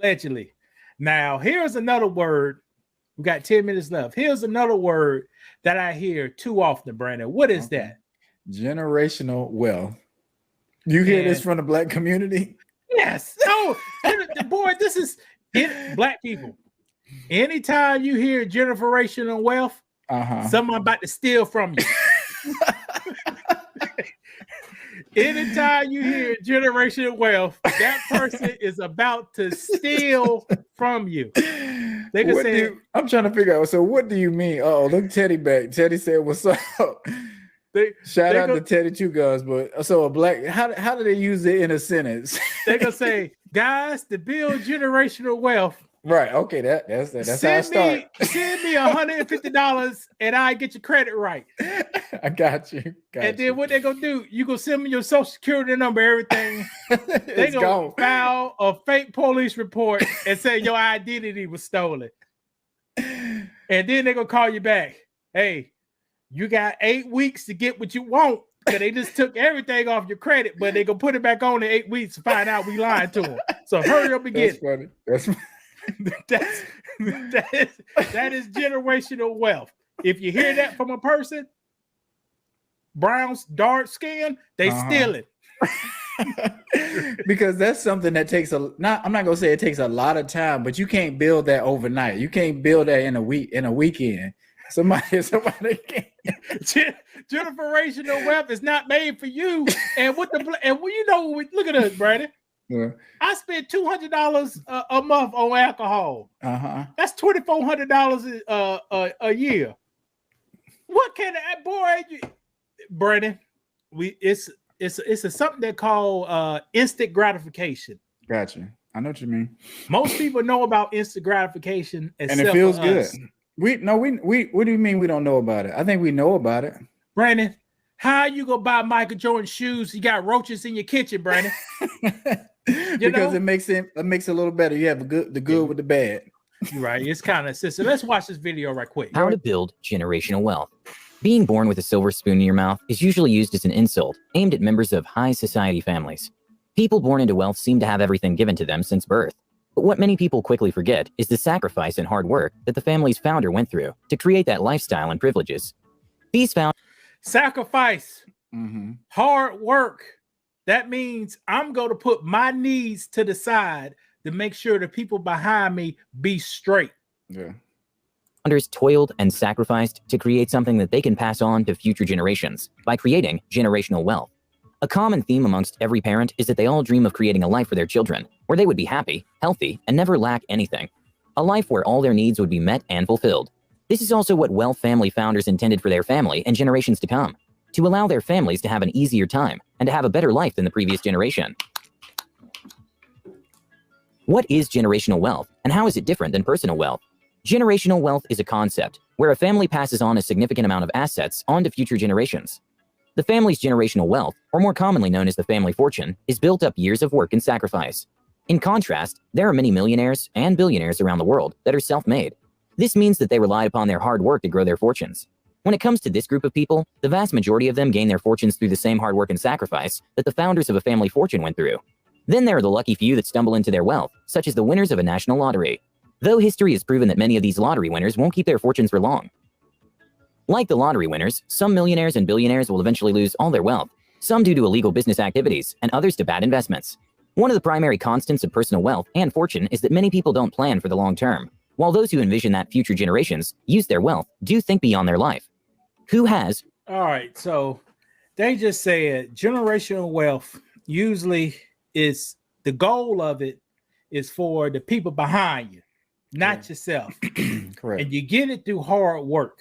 Allegedly. Now, here's another word. We got 10 minutes left. Here's another word that I hear too often, Brandon. What is that? Generational wealth. You hear this from the Black community? Yes. Oh, boy, this is Black people. Anytime you hear generational wealth, someone about to steal from you. Anytime you hear generational wealth, that person is about to steal from you. They can say, I'm trying to figure out. So, what do you mean? Oh, look, Teddy back. Teddy said, "What's up?" Shout out to Teddy Two Guns. But so a Black, how do they use it in a sentence? They're gonna say, guys, to build generational wealth. Right. Okay. That's how I start. Send me $150 and I get your credit right. I got you. Then what they gonna do? You gonna send me your social security number, everything. They gonna file a fake police report and say your identity was stolen. And then they gonna call you back. Hey, you got 8 weeks to get what you want. Because they just took everything off your credit, but they gonna put it back on in 8 weeks to find out we lied to them. So hurry up and get it. Funny. That's funny. that is generational wealth. If you hear that from a person, brown, dark skin, they steal it. Because that's something that takes I'm not gonna say it takes a lot of time, but you can't build that overnight. You can't build that in a weekend. Somebody can't. Generational wealth is not made for you. And look at us, Brandon. Yeah. I spend $200 a month on alcohol. That's $2,400 a year. What can that boy, Brandon? It's something they call instant gratification. Gotcha. I know what you mean. Most people know about instant gratification, and it feels good. We what do you mean we don't know about it? I think we know about it. Brandon, how you go buy Michael Jordan shoes? You got roaches in your kitchen, Brandon. Because it makes it a little better. You have the good with the bad. You're right. It's kind of sister. Let's watch this video right quick. How to build generational wealth. Being born with a silver spoon in your mouth is usually used as an insult aimed at members of high society families. People born into wealth seem to have everything given to them since birth. But what many people quickly forget is the sacrifice and hard work that the family's founder went through to create that lifestyle and privileges. These sacrifice, hard work. That means I'm going to put my needs to the side to make sure the people behind me be straight. Yeah. Founders toiled and sacrificed to create something that they can pass on to future generations by creating generational wealth. A common theme amongst every parent is that they all dream of creating a life for their children where they would be happy, healthy, and never lack anything. A life where all their needs would be met and fulfilled. This is also what wealth family founders intended for their family and generations to come, to allow their families to have an easier time and to have a better life than the previous generation. What is generational wealth, and how is it different than personal wealth? Generational wealth is a concept where a family passes on a significant amount of assets on to future generations. The family's generational wealth, or more commonly known as the family fortune, is built up years of work and sacrifice. In contrast, there are many millionaires and billionaires around the world that are self-made. This means that they relied upon their hard work to grow their fortunes. When it comes to this group of people, the vast majority of them gain their fortunes through the same hard work and sacrifice that the founders of a family fortune went through. Then there are the lucky few that stumble into their wealth, such as the winners of a national lottery. Though history has proven that many of these lottery winners won't keep their fortunes for long. Like the lottery winners, some millionaires and billionaires will eventually lose all their wealth, some due to illegal business activities and others to bad investments. One of the primary constants of personal wealth and fortune is that many people don't plan for the long term, while those who envision that future generations use their wealth do think beyond their life. Who has? All right, so they just said generational wealth usually is the goal of it is for the people behind you, not yourself. Correct. And you get it through hard work.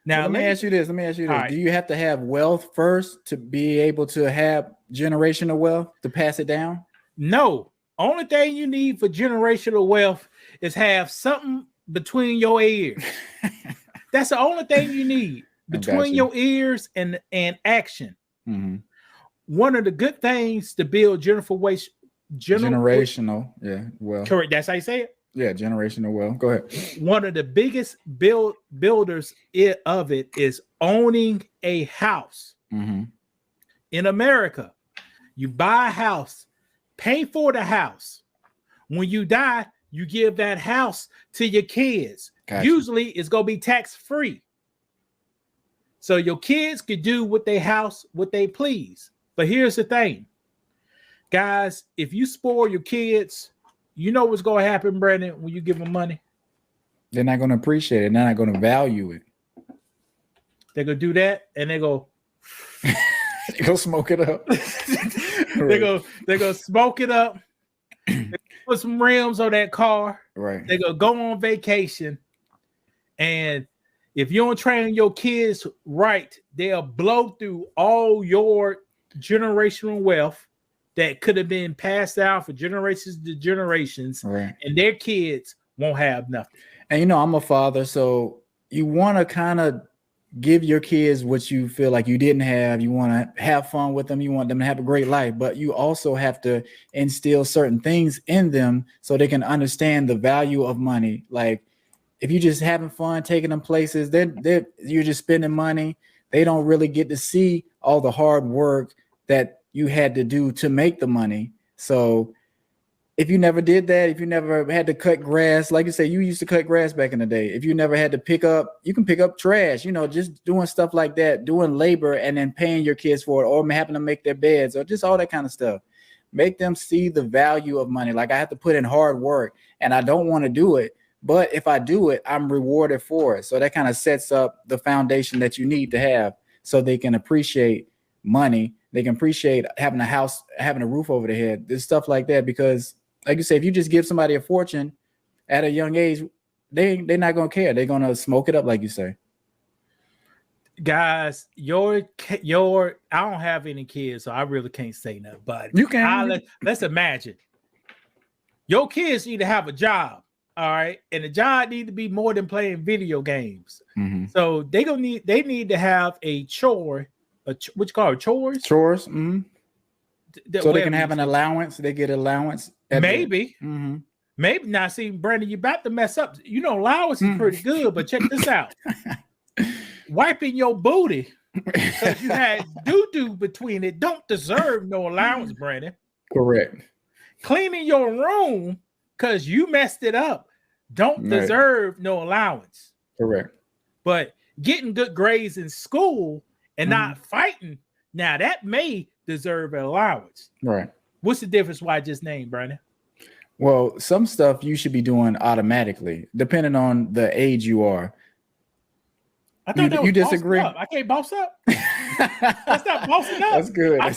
Now, let me ask you this. Right. Do you have to have wealth first to be able to have generational wealth to pass it down? No. Only thing you need for generational wealth is have something between your ears. That's the only thing you need between your ears and action. Mm-hmm. One of the good things to build generational, wealth. Correct. That's how you say it. Yeah, generational wealth. Go ahead. One of the biggest builders of it is owning a house. Mm-hmm. In America, you buy a house, pay for the house. When you die, you give that house to your kids. Gotcha. Usually it's going to be tax-free. So your kids can do with their house what they please. But here's the thing. Guys, if you spoil your kids, you know what's going to happen, Brandon, when you give them money? They're not going to appreciate it. They're not going to value it. They're going to do that, and they go... they go smoke it up. They go smoke it up. Put some rims on that car. Right. They go on vacation. And if you don't train your kids right, they'll blow through all your generational wealth that could have been passed out for generations to generations. Right. And their kids won't have nothing. And you know, I'm a father, so you want to kind of give your kids what you feel like you didn't have. You want to have fun with them. You want them to have a great life, but you also have to instill certain things in them so they can understand the value of money. Like if you're just having fun, taking them places, you're just spending money. They don't really get to see all the hard work that you had to do to make the money. So if you never did that, if you never had to cut grass, like you say, you used to cut grass back in the day. If you never had to you can pick up trash, you know, just doing stuff like that, doing labor and then paying your kids for it, or having to make their beds, or just all that kind of stuff. Make them see the value of money. Like I have to put in hard work and I don't want to do it, but if I do it, I'm rewarded for it. So that kind of sets up the foundation that you need to have so they can appreciate money. They can appreciate having a house, having a roof over their head, this stuff like that, because like you say, if you just give somebody a fortune at a young age, they're not going to care. They're going to smoke it up, like you say. Guys, I don't have any kids, so I really can't say nothing. But you can. Let's imagine your kids need to have a job, all right, and the job need to be more than playing video games. Mm-hmm. So they need to have a chore, what you call it, chores. Mm-hmm. So they can have an allowance. They get allowance. Maybe. Now, see, Brandon, you're about to mess up. You know, allowance is pretty good, but check this out. Wiping your booty because you had doo-doo between it don't deserve no allowance, Brandon. Correct. Cleaning your room because you messed it up don't deserve no allowance. Correct. But getting good grades in school and not fighting, now that may deserve an allowance. Right. What's the difference why I just named, Brandon? Well, some stuff you should be doing automatically, depending on the age you are. I thought you disagree? I can't boss up. That's not bossing up. That's good. I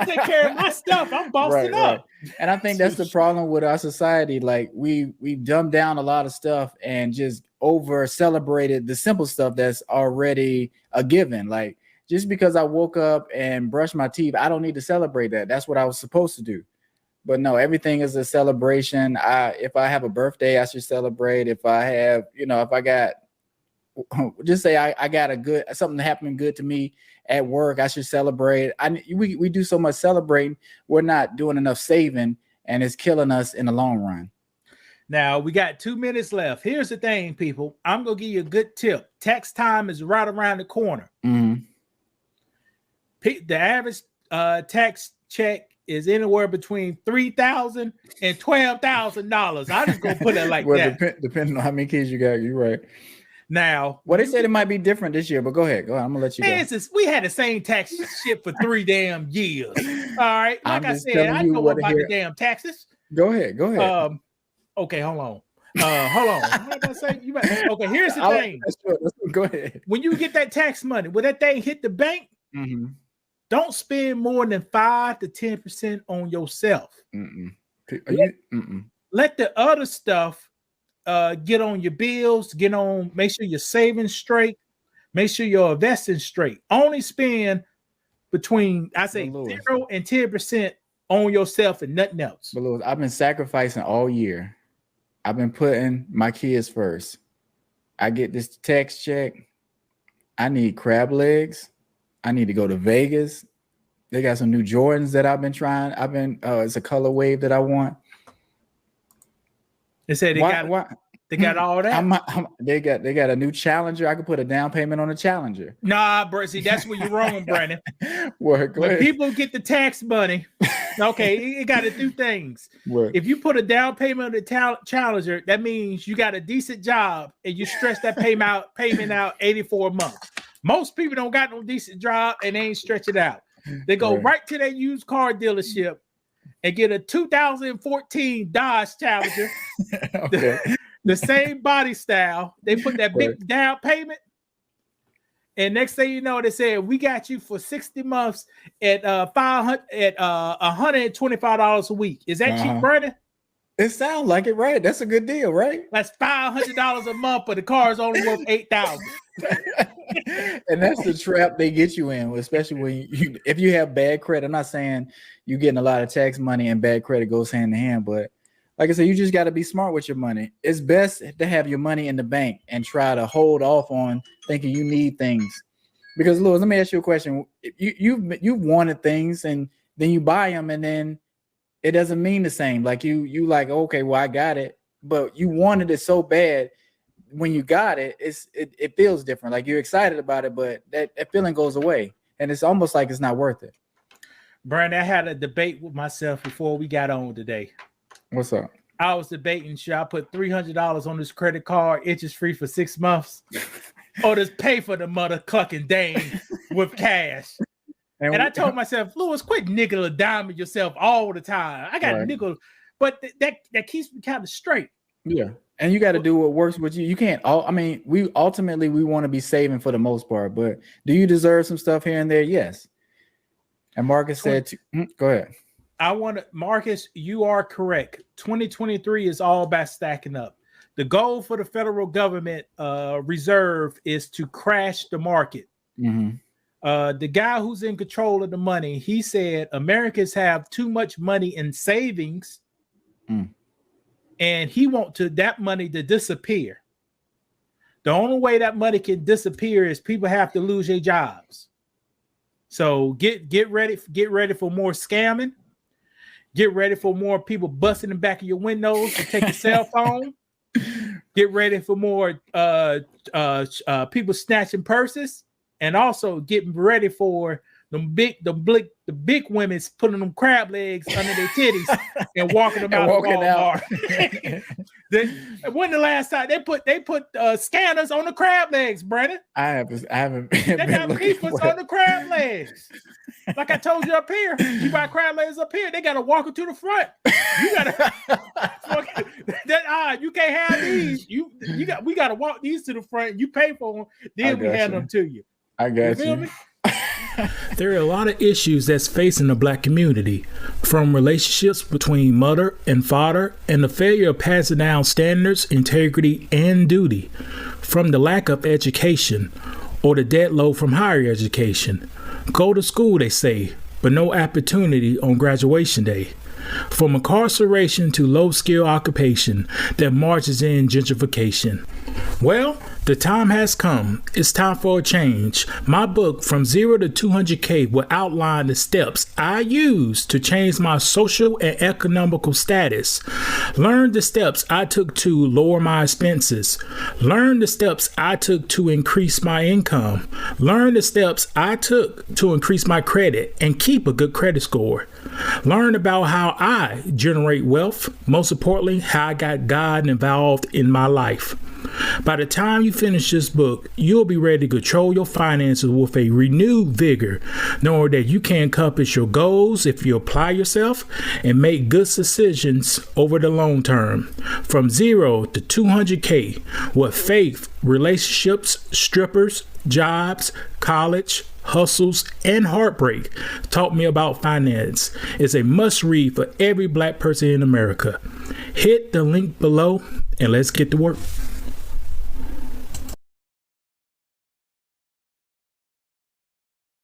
take care of my stuff. I'm bossing up. Right. And I think that's the problem with our society. Like we've dumbed down a lot of stuff and just over celebrated the simple stuff that's already a given. Like just because I woke up and brushed my teeth, I don't need to celebrate that. That's what I was supposed to do. But no, everything is a celebration. If I have a birthday, I should celebrate. If I have, if I got, just say I got something happening good to me at work, I should celebrate. We do so much celebrating. We're not doing enough saving, and it's killing us in the long run. Now we got 2 minutes left. Here's the thing, people. I'm gonna give you a good tip. Tax time is right around the corner. Mm-hmm. The average tax check is anywhere between $3,000 and $12,000. I just gonna put it like that. Depending on how many kids you got, you're right. Now, they said it might be different this year, but go ahead. I'm gonna let you go. We had the same tax shit for 3 damn years. All right, like I said, I know about the damn taxes. Go ahead. Okay, hold on. Okay, here's the thing. Go ahead. When you get that tax money, when that thing hit the bank, don't spend more than 5 to 10% on yourself. Let the other stuff get on your bills, make sure you're saving straight, make sure you're investing straight. Only spend between, I say, 0 and 10% on yourself and nothing else. But Lewis, I've been sacrificing all year. I've been putting my kids first. I get this tax check. I need crab legs. I need to go to Vegas. They got some new Jordans that I've been trying. It's a color wave that I want. They said They got all that. They got a new Challenger. I could put a down payment on a Challenger. Nah, bro. See, that's where you're wrong, Brandon. When people get the tax money, okay, it got to do things. If you put a down payment on the Challenger, that means you got a decent job and you stretch that payment out 84 months. Most people don't got no decent job and they ain't stretch it out. They go right to their used car dealership and get a 2014 Dodge Challenger. Okay. The same body style. They put that big down payment, and next thing you know, they said we got you for 60 months at $125 a week. Is that cheap, Brandon? It sounds like it, right? That's a good deal, right? That's $500 a month, but the car is only worth $8,000. And that's the trap they get you in, especially when if you have bad credit. I'm not saying you're getting a lot of tax money and bad credit goes hand in hand, but like I said, you just got to be smart with your money. It's best to have your money in the bank and try to hold off on thinking you need things. Because, Louis, let me ask you a question. You've wanted things and then you buy them and then it doesn't mean the same. Like you like, okay, well, I got it, but you wanted it so bad. When you got it, it feels different. Like you're excited about it, but that feeling goes away. And it's almost like it's not worth it. Brandon, I had a debate with myself before we got on today. What's up? I was debating, should I put $300 on this credit card, interest free for 6 months, or just pay for the mother clucking dame with cash? And I told myself, Louis, quit nickel or diming yourself all the time. I got nickel, but that keeps me kind of straight. Yeah, and you got to do what works with you. You can't. We ultimately want to be saving for the most part, but do you deserve some stuff here and there? Yes. And Marcus said, "Go ahead." Marcus, you are correct. 2023 is all about stacking up. The goal for the federal government reserve is to crash the market. Mm-hmm. The guy who's in control of the money, he said Americans have too much money in savings, and he wants that money to disappear. The only way that money can disappear is people have to lose their jobs. So get ready for more scamming. Get ready for more people busting the back of your windows to take your cell phone. Get ready for more people snatching purses, and also getting ready for the big women's putting them crab legs under their titties and walking them out of Walmart. When the last time they put scanners on the crab legs, Brandon? I haven't. They got people on the crab legs. Like I told you up here, you buy crab legs up here, they gotta walk it to the front. You gotta you can't have these. We gotta walk these to the front. You pay for them, then we hand them to you. I got you. Me? There are a lot of issues that's facing the Black community, from relationships between mother and father and the failure of passing down standards, integrity, and duty, from the lack of education or the debt load from higher education. Go to school, they say, but no opportunity on graduation day. From incarceration to low-skill occupation that marches in gentrification. Well, the time has come. It's time for a change. My book, From Zero to 200K, will outline the steps I use to change my social and economical status. Learn the steps I took to lower my expenses. Learn the steps I took to increase my income. Learn the steps I took to increase my credit and keep a good credit score. Learn about how I generate wealth. Most importantly, how I got God involved in my life. By the time you finish this book, you'll be ready to control your finances with a renewed vigor, knowing that you can accomplish your goals if you apply yourself and make good decisions over the long term. From 0 to 200K with faith, relationships, strippers, jobs, college, hustles, and heartbreak taught me about finance. It's a must read for every Black person in America. Hit the link below and let's get to work.